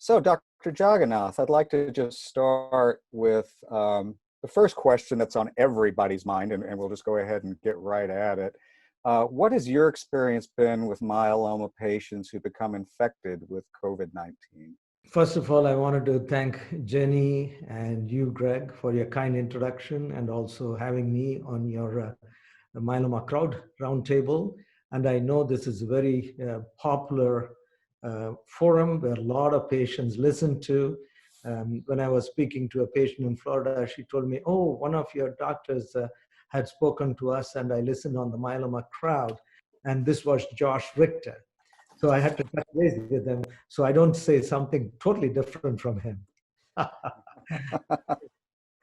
So, Dr. Jagannath, I'd like to just start with the first question that's on everybody's mind, and we'll just go ahead and get right at it. What has your experience been with myeloma patients who become infected with COVID-19? First of all, I wanted to thank Jenny and you, Greg, for your kind introduction and also having me on your myeloma crowd roundtable. And I know this is a very popular forum where a lot of patients listen to. When I was speaking to a patient in Florida, she told me, oh, one of your doctors had spoken to us and I listened on the myeloma crowd. And this was Josh Richter. So I had to touch base with them so I don't say something totally different from him.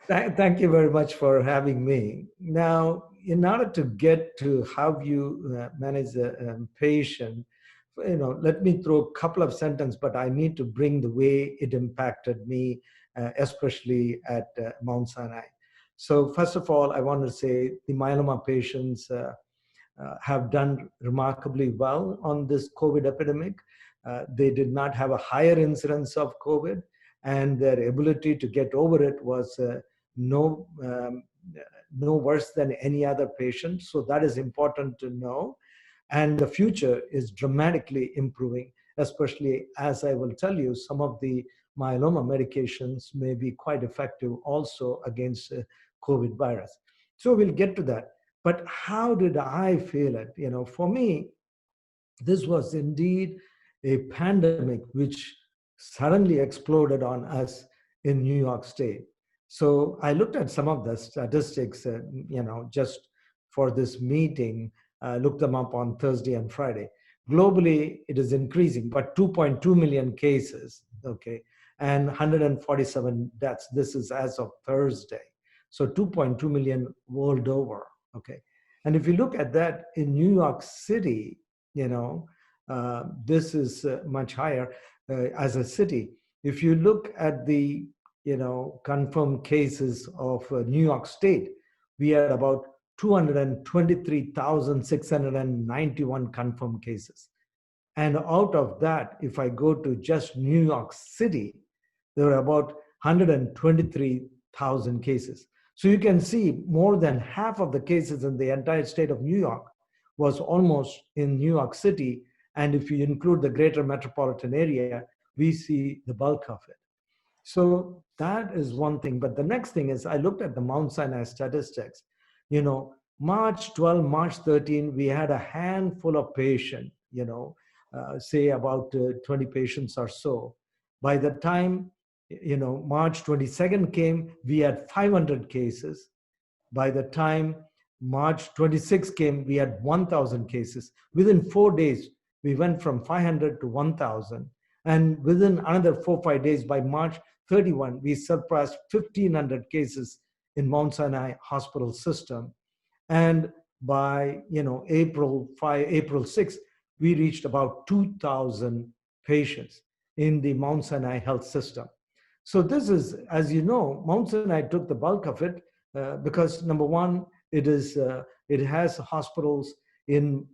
Thank you very much for having me. Now, in order to get to how you manage a patient, let me throw a couple of sentences, but I need to bring the way it impacted me, especially at Mount Sinai. So first of all, I want to say the myeloma patients have done remarkably well on this COVID epidemic. They did not have a higher incidence of COVID, and their ability to get over it was no worse than any other patient. So that is important to know. And the future is dramatically improving, especially as I will tell you, some of the myeloma medications may be quite effective also against COVID virus. So we'll get to that. But how did I feel it? For me, this was indeed a pandemic which suddenly exploded on us in New York State. So I looked at some of the statistics, just for this meeting, looked them up on Thursday and Friday. Globally, it is increasing, but 2.2 million cases, okay, and 147 deaths. This is as of Thursday. So 2.2 million world over. Okay. And if you look at that in New York City, this is much higher as a city. If you look at the, confirmed cases of New York State, we had about 223,691 confirmed cases. And out of that, if I go to just New York City, there were about 123,000 cases. So you can see more than half of the cases in the entire state of New York was almost in New York City. And if you include the greater metropolitan area, we see the bulk of it. So that is one thing. But the next thing is I looked at the Mount Sinai statistics. March 12, March 13, we had a handful of patients, say about 20 patients or so. By the time March 22nd came, we had 500 cases. By the time March 26th came, we had 1,000 cases. Within 4 days, we went from 500 to 1,000. And within another 4-5 days, by March 31, we surpassed 1,500 cases in Mount Sinai hospital system. And by April 6th, we reached about 2,000 patients in the Mount Sinai health system. So this is, as you know, Mount Sinai took the bulk of it because number one, it has hospitals in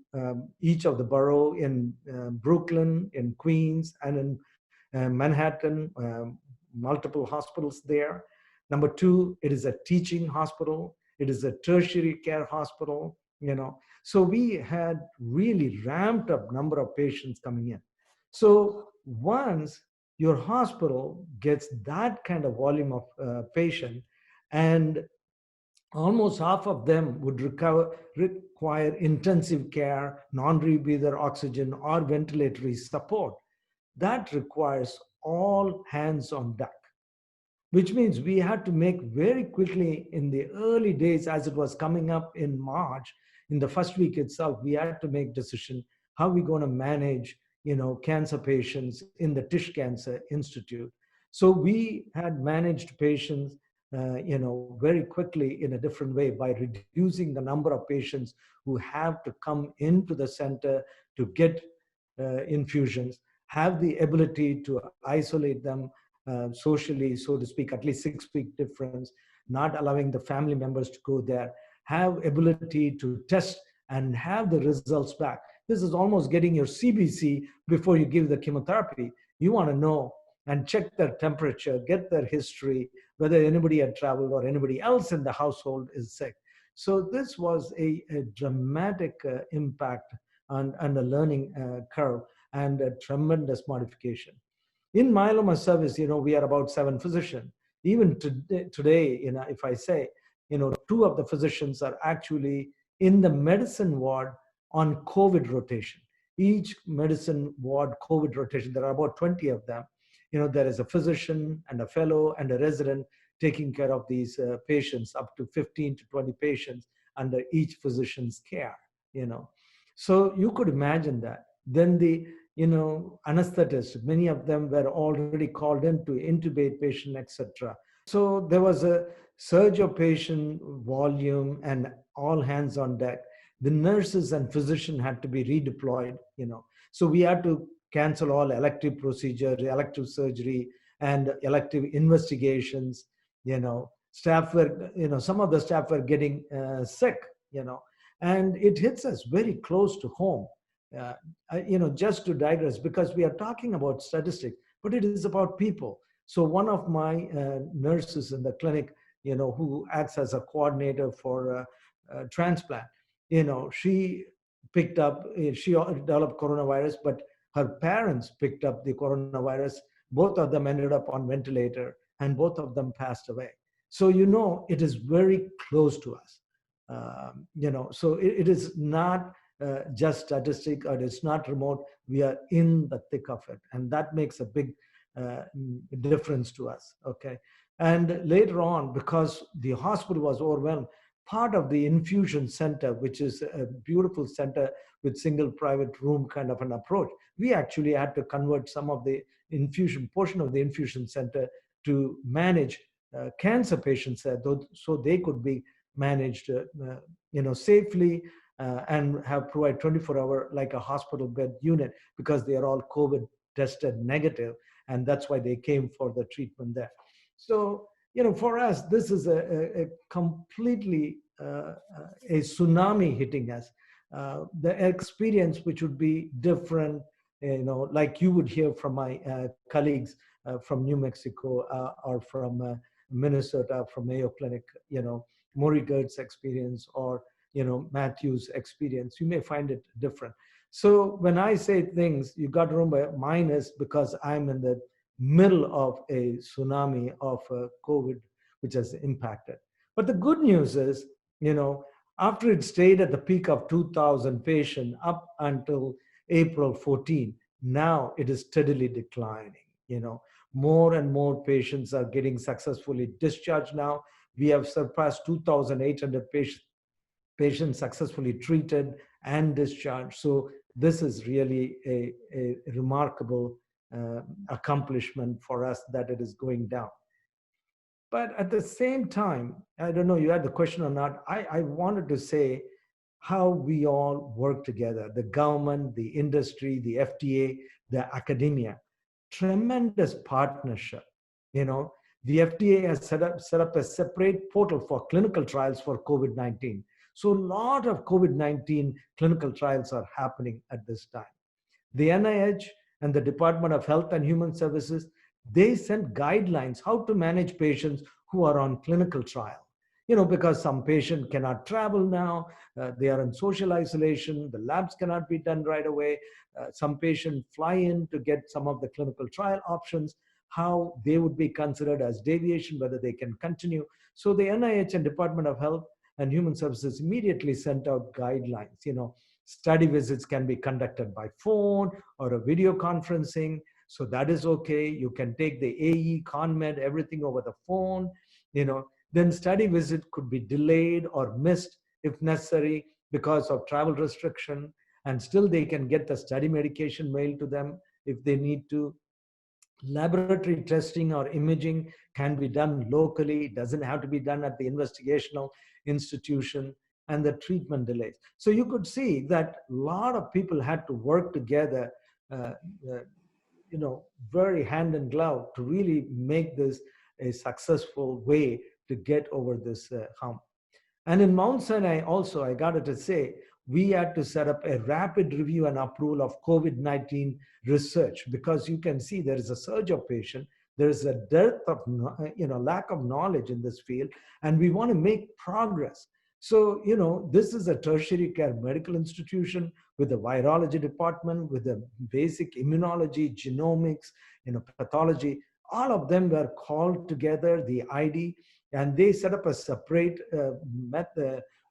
each of the borough, in Brooklyn, in Queens, and in Manhattan, multiple hospitals there. Number two, it is a teaching hospital. It is a tertiary care hospital, So we had really ramped up number of patients coming in. So once your hospital gets that kind of volume of patient, and almost half of them would require intensive care, non-rebreather oxygen, or ventilatory support. That requires all hands on deck, which means we had to make very quickly in the early days as it was coming up in March, in the first week itself, we had to make decision how we're going to manage cancer patients in the Tisch Cancer Institute. So we had managed patients, very quickly in a different way by reducing the number of patients who have to come into the center to get infusions, have the ability to isolate them socially, so to speak, at least 6-week difference, not allowing the family members to go there, have ability to test and have the results back. This is almost getting your CBC before you give the chemotherapy. You want to know and check their temperature, get their history, whether anybody had traveled or anybody else in the household is sick. So this was a dramatic impact and a learning curve and a tremendous modification. In myeloma service, we are about 7 physicians. Even today, if I say, 2 of the physicians are actually in the medicine ward on COVID rotation. Each medicine ward COVID rotation, there are about 20 of them. There is a physician and a fellow and a resident taking care of these patients, up to 15 to 20 patients under each physician's care, So you could imagine that. Then the anesthetists, many of them were already called in to intubate patient, etc. So there was a surge of patient volume and all hands on deck. The nurses and physician had to be redeployed, So we had to cancel all elective procedure, elective surgery, and elective investigations. Staff were, some of the staff were getting sick, and it hits us very close to home. Just to digress, because we are talking about statistics, but it is about people. So one of my nurses in the clinic, who acts as a coordinator for transplant, she picked up, she developed coronavirus, but her parents picked up the coronavirus. Both of them ended up on ventilator, and both of them passed away. So, it is very close to us. So it is not just statistic, or it's not remote. We are in the thick of it, and that makes a big difference to us. Okay, and later on, because the hospital was overwhelmed, part of the infusion center, which is a beautiful center with single private room kind of an approach, we actually had to convert some of the infusion portion of the infusion center to manage cancer patients there, so they could be managed safely, and have provide 24-hour like a hospital bed unit, because they are all COVID tested negative, and that's why they came for the treatment there. So for us, this is a completely a tsunami hitting us. The experience, which would be different, like you would hear from my colleagues from New Mexico, or from Minnesota, from Mayo Clinic, Maury Gert's experience, or Matthew's experience, you may find it different. So when I say things, you got to remember, mine is because I'm in the middle of a tsunami of COVID, which has impacted. But the good news is, after it stayed at the peak of 2,000 patients up until April 14, now it is steadily declining. More and more patients are getting successfully discharged now. We have surpassed 2,800 patients successfully treated and discharged. So this is really a remarkable accomplishment for us, that it is going down. But at the same time, I don't know, you had the question or not, I wanted to say how we all work together, the government, the industry, the FDA, the academia, tremendous partnership. The FDA has set up a separate portal for clinical trials for COVID-19. So a lot of COVID-19 clinical trials are happening at this time. The NIH and the Department of Health and Human Services, they sent guidelines how to manage patients who are on clinical trial. Because some patient cannot travel now, they are in social isolation, the labs cannot be done right away. Some patients fly in to get some of the clinical trial options, how they would be considered as deviation, whether they can continue. So the NIH and Department of Health and Human Services immediately sent out guidelines. Study visits can be conducted by phone or a video conferencing. So that is okay. You can take the AE, ConMed, everything over the phone. Then study visit could be delayed or missed if necessary because of travel restriction, and still they can get the study medication mailed to them if they need to. Laboratory testing or imaging can be done locally. It doesn't have to be done at the investigational institution, and the treatment delays. So you could see that a lot of people had to work together, very hand in glove to really make this a successful way to get over this hump. And in Mount Sinai also, I got to say, we had to set up a rapid review and approval of COVID-19 research, because you can see there is a surge of patients. There is a dearth of, lack of knowledge in this field, and we want to make progress. So, this is a tertiary care medical institution with a virology department, with a basic immunology, genomics, pathology. All of them were called together, the ID, and they set up a separate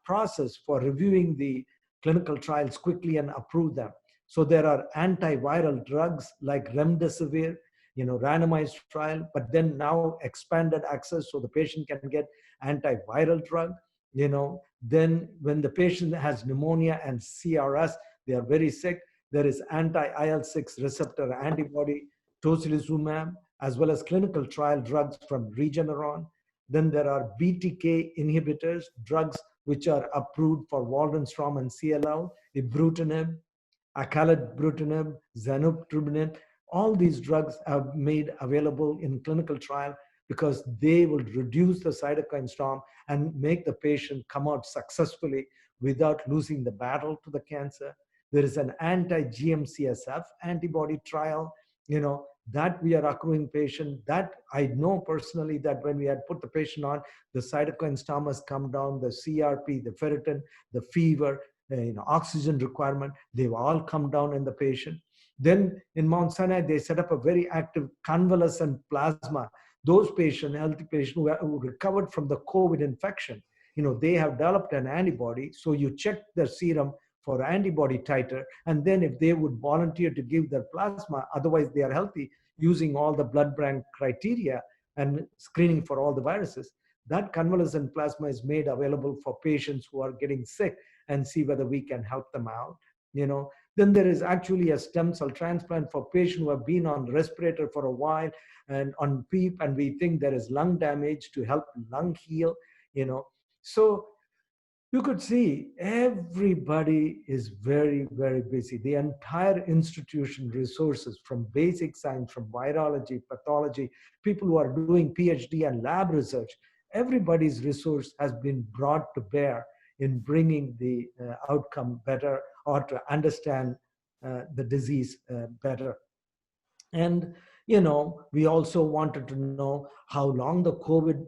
process for reviewing the clinical trials quickly and approve them. So there are antiviral drugs like remdesivir, randomized trial, but then now expanded access so the patient can get antiviral drug. Then when the patient has pneumonia and CRS, they are very sick, there is anti-IL-6 receptor antibody, tocilizumab, as well as clinical trial drugs from Regeneron. Then there are BTK inhibitors, drugs which are approved for Waldenstrom and CLL, ibrutinib, acalabrutinib, zanubrutinib. All these drugs are made available in clinical trial because they will reduce the cytokine storm and make the patient come out successfully without losing the battle to the cancer. There is an anti-GM-CSF antibody trial, that we are accruing patient. That I know personally that when we had put the patient on, the cytokine storm has come down, the CRP, the ferritin, the fever, oxygen requirement, they've all come down in the patient. Then in Mount Sinai, they set up a very active convalescent plasma. Those patients, healthy patients who recovered from the COVID infection, they have developed an antibody. So you check their serum for antibody titer, and then if they would volunteer to give their plasma, otherwise they are healthy, using all the blood bank criteria and screening for all the viruses, that convalescent plasma is made available for patients who are getting sick and see whether we can help them out. Then there is actually a stem cell transplant for patients who have been on respirator for a while and on PEEP, and we think there is lung damage to help lung heal. So you could see everybody is very, very busy. The entire institution resources, from basic science, from virology, pathology, people who are doing PhD and lab research, everybody's resource has been brought to bear in bringing the outcome better, or to understand the disease better. And, we also wanted to know how long the COVID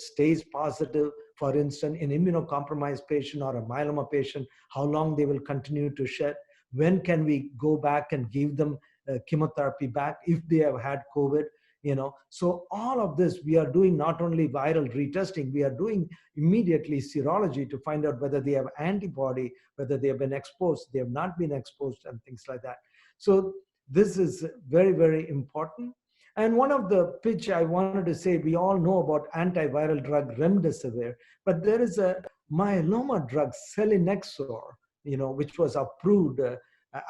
stays positive. For instance, in immunocompromised patient or a myeloma patient, how long they will continue to shed. When can we go back and give them chemotherapy back if they have had COVID? So all of this, we are doing not only viral retesting, we are doing immediately serology to find out whether they have antibody, whether they have been exposed, they have not been exposed, and things like that. So this is very, very important. And one of the pitch I wanted to say, we all know about antiviral drug remdesivir, but there is a myeloma drug, selinexor, which was approved,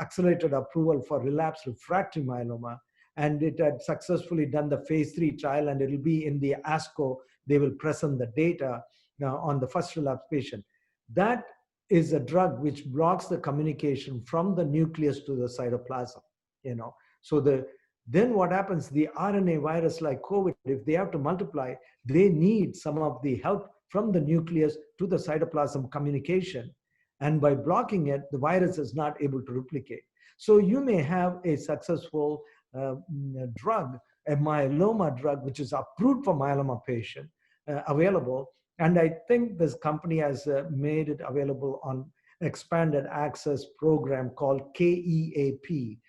accelerated approval for relapsed refractory myeloma. And it had successfully done the phase 3 trial, and it will be in the ASCO. They will present the data on the first relapse patient. That is a drug which blocks the communication from the nucleus to the cytoplasm. So then what happens, the RNA virus like COVID, if they have to multiply, they need some of the help from the nucleus to the cytoplasm communication. And by blocking it, the virus is not able to replicate. So you may have a successful drug, a myeloma drug, which is approved for myeloma patient, available. And I think this company has made it available on expanded access program called KEAP,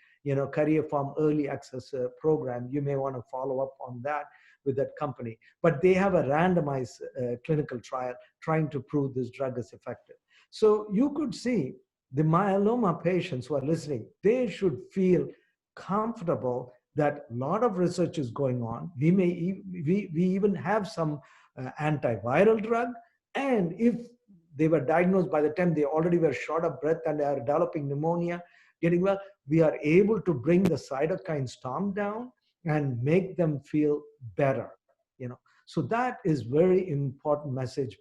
Career Farm Early Access Program. You may want to follow up on that with that company. But they have a randomized clinical trial trying to prove this drug is effective. So you could see the myeloma patients who are listening, they should feel comfortable that a lot of research is going on. We even have some antiviral drug. And if they were diagnosed by the time they already were short of breath and they are developing pneumonia, getting well, we are able to bring the cytokine storm down and make them feel better. So that is very important message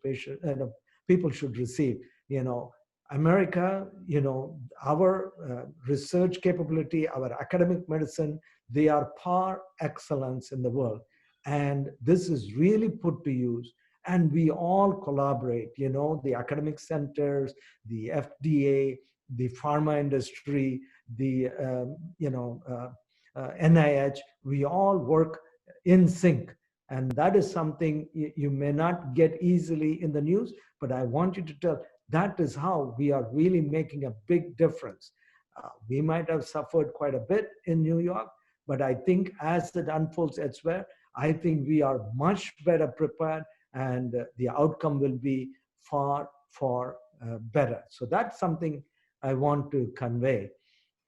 people should receive. America, our research capability, our academic medicine, they are par excellence in the world. And this is really put to use. and we all collaborate, the academic centers, the FDA, the pharma industry, the NIH. We all work in sync, and that is something you may not get easily in the news, but I want you to tell that is how we are really making a big difference. We might have suffered quite a bit in New York, but I think as it unfolds elsewhere, I think we are much better prepared, and the outcome will be far, far better. So that's something I want to convey.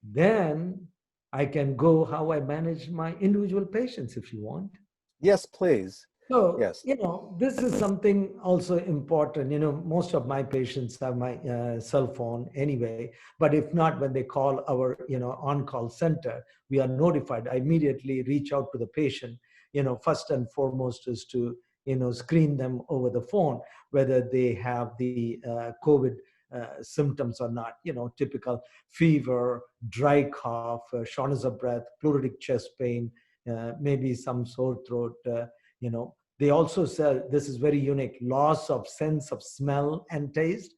Then I can go how I manage my individual patients if you want. Yes, please. So, Yes. this is something also important. Most of my patients have my cell phone anyway, but if not, when they call our, on-call center, we are notified. I immediately reach out to the patient. First and foremost is to, screen them over the phone, whether they have the COVID symptoms or not, typical fever, dry cough, shortness of breath, pleuritic chest pain, maybe some sore throat, you know, they also say this is very unique, loss of sense of smell and taste,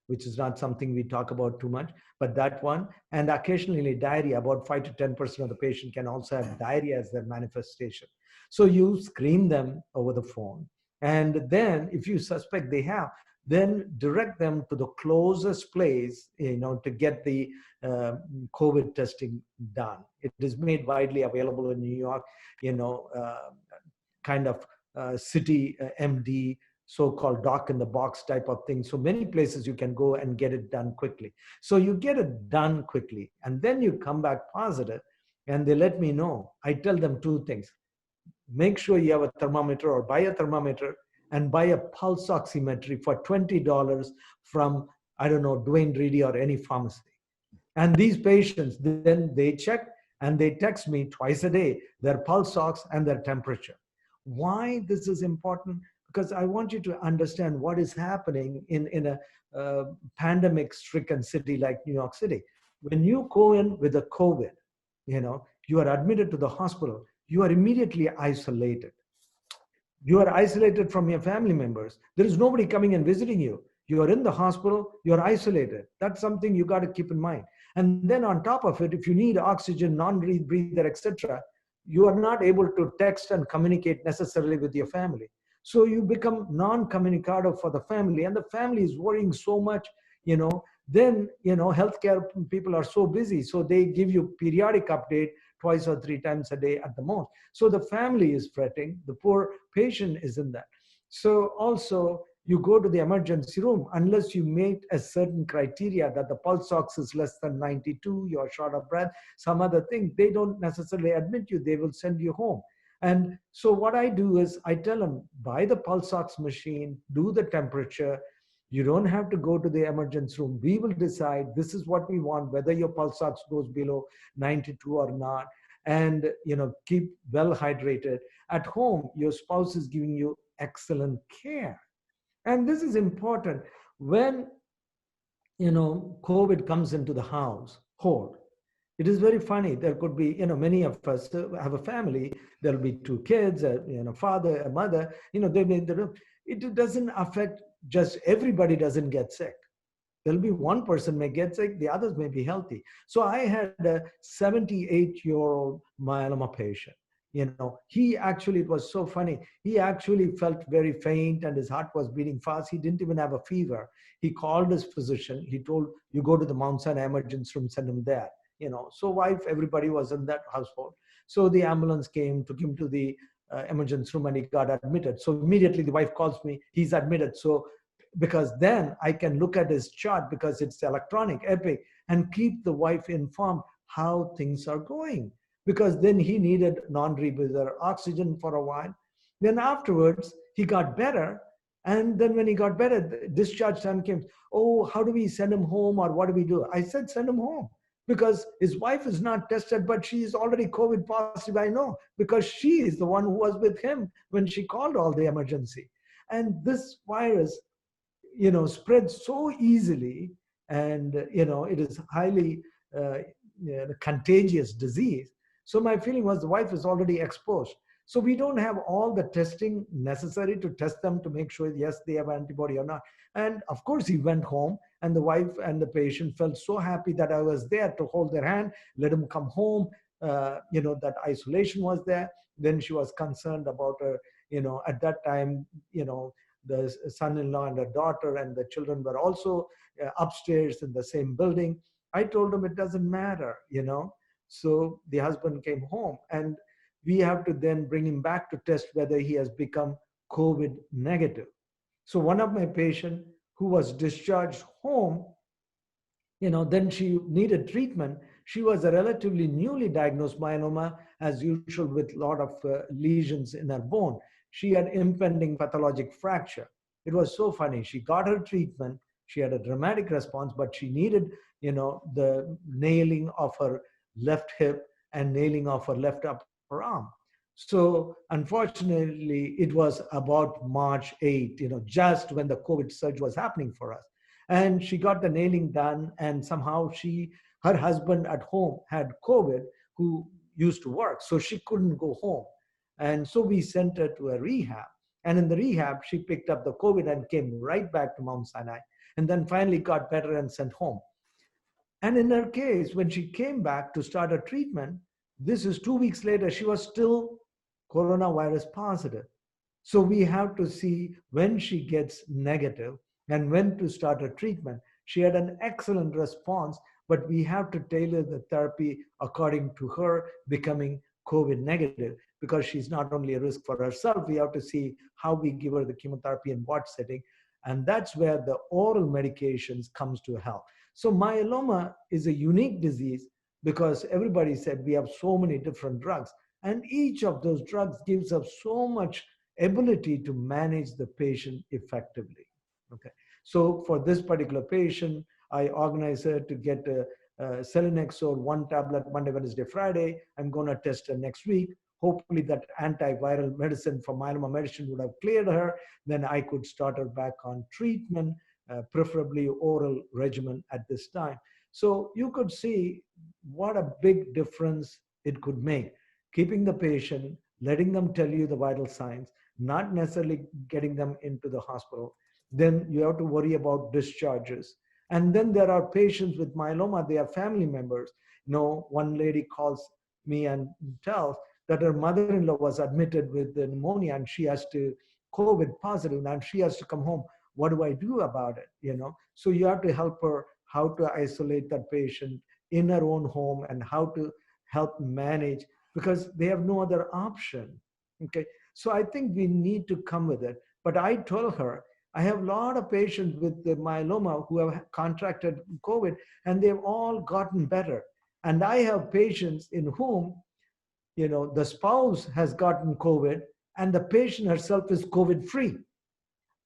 which is not something we talk about too much, but that one, and occasionally diarrhea. About 5 to 10% of the patient can also have diarrhea as their manifestation. So you screen them over the phone, and then if you suspect they have, then direct them to the closest place, to get the COVID testing done. It is made widely available in New York, kind of city MD, so-called doc in the box type of thing. So many places you can go and get it done quickly. So you get it done quickly, and then you come back positive, and they let me know. I tell them two things. Make sure you have a thermometer, or buy a thermometer and buy a pulse oximetry for $20 from, I don't know, Dwayne Reedy or any pharmacy. And these patients, then they check and they text me twice a day, their pulse ox and their temperature. Why this is important? Because I want you to understand what is happening in a pandemic-stricken city like New York City. When you go in with a COVID, you are admitted to the hospital, you are immediately isolated. You are isolated from your family members. There is nobody coming and visiting you. You are in the hospital, you're isolated. That's something you got to keep in mind. And then on top of it, if you need oxygen, non-breather, etc., you are not able to text and communicate necessarily with your family. So you become non-communicado for the family, and the family is worrying so much, then, healthcare people are so busy. So they give you periodic update twice or three times a day at the most. So the family is fretting, the poor patient is in that. So also, you go to the emergency room, unless you meet a certain criteria that the pulse ox is less than 92, you're short of breath, some other thing, they don't necessarily admit you, they will send you home. And so what I do is I tell them, buy the pulse ox machine, do the temperature. You don't have to go to the emergency room. We will decide this is what we want, whether your pulse ox goes below 92 or not. And keep well hydrated. At home, your spouse is giving you excellent care. And this is important. When COVID comes into the household, it is very funny. There could be, many of us have a family. There'll be two kids, a father, a mother. It doesn't affect just everybody. Doesn't get sick. There'll be one person may get sick, the others may be healthy. So I had a 78-year-old myeloma patient. He actually, it was so funny. He actually felt very faint and his heart was beating fast. He didn't even have a fever. He called his physician. He told, you go to the Mount Sinai emergency room, send him there. So wife, everybody was in that household. So the ambulance came, took him to the emergency room, and he got admitted. So immediately the wife calls me, he's admitted. So because then I can look at his chart, because it's electronic, Epic, and keep the wife informed how things are going. Because then he needed non-rebreather oxygen for a while. Then afterwards, he got better. And then when he got better, the discharge time came. Oh, how do we send him home, or what do we do? I said, send him home. Because his wife is not tested, but she is already COVID positive, I know, because she is the one who was with him when she called all the emergency. And this virus, spreads so easily, and it is highly contagious disease. So my feeling was the wife is already exposed. So we don't have all the testing necessary to test them to make sure, yes, they have antibody or not. And of course, he went home, and the wife and the patient felt so happy that I was there to hold their hand, let him come home. That isolation was there. Then she was concerned about her, at that time, the son-in-law and her daughter and the children were also upstairs in the same building. I told him it doesn't matter. So the husband came home, and we have to then bring him back to test whether he has become COVID negative. So one of my patients who was discharged home, then she needed treatment. She was a relatively newly diagnosed myeloma, as usual, with a lot of lesions in her bone. She had impending pathologic fracture. It was so funny. She got her treatment. She had a dramatic response, but she needed, the nailing of her left hip and nailing of her left upper arm. So unfortunately, it was about March 8th, just when the COVID surge was happening for us. And she got the nailing done, and somehow her husband at home had COVID, who used to work, so she couldn't go home. And so we sent her to a rehab. And in the rehab, she picked up the COVID and came right back to Mount Sinai, and then finally got better and sent home. And in her case, when she came back to start her treatment, this is 2 weeks later, she was still coronavirus positive. So we have to see when she gets negative and when to start her treatment. She had an excellent response, but we have to tailor the therapy according to her becoming COVID negative, because she's not only a risk for herself, we have to see how we give her the chemotherapy in what setting. And that's where the oral medications comes to help. So myeloma is a unique disease because everybody said we have so many different drugs, and each of those drugs gives us so much ability to manage the patient effectively. Okay, so for this particular patient, I organized her to get a selinexor 1 tablet Monday, Wednesday, Friday. I'm going to test her next week. Hopefully that antiviral medicine for myeloma medicine would have cleared her. Then I could start her back on treatment, preferably oral regimen at this time. So you could see what a big difference it could make. Keeping the patient, letting them tell you the vital signs, not necessarily getting them into the hospital. Then you have to worry about discharges. And then there are patients with myeloma, they have family members. One lady calls me and tells that her mother-in-law was admitted with pneumonia and she has to COVID positive and she has to come home. What do I do about it? So you have to help her how to isolate that patient in her own home and how to help manage, because they have no other option. Okay, so I think we need to come with it. But I told her, I have a lot of patients with the myeloma who have contracted COVID and they've all gotten better. And I have patients in whom, the spouse has gotten COVID and the patient herself is COVID free.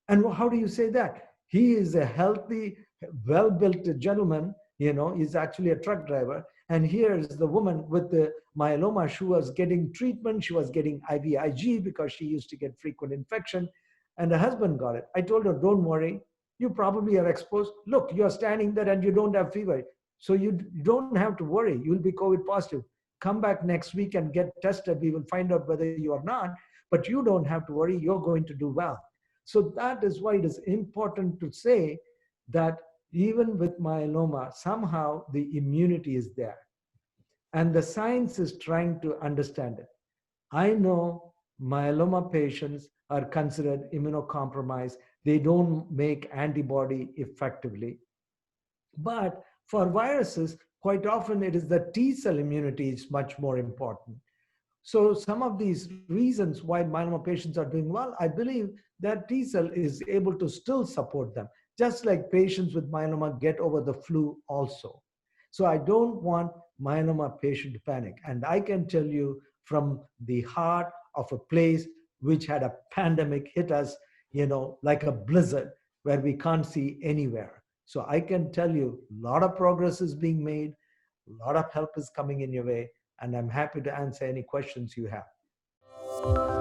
And how do you say that? He is a healthy, well-built gentleman, he's actually a truck driver. And here's the woman with the myeloma. She was getting treatment. She was getting IVIG because she used to get frequent infection. And the husband got it. I told her, don't worry. You probably are exposed. Look, you're standing there and you don't have fever. So you don't have to worry. You'll be COVID positive. Come back next week and get tested. We will find out whether you are not. But you don't have to worry. You're going to do well. So that is why it is important to say that even with myeloma, somehow the immunity is there. And the science is trying to understand it. I know myeloma patients are considered immunocompromised. They don't make antibody effectively. But for viruses, quite often it is the T cell immunity is much more important. So some of these reasons why myeloma patients are doing well, I believe that T cell is able to still support them, just like patients with myeloma get over the flu also. So I don't want myeloma patient to panic. And I can tell you from the heart of a place which had a pandemic hit us, like a blizzard where we can't see anywhere. So I can tell you a lot of progress is being made, a lot of help is coming in your way, and I'm happy to answer any questions you have.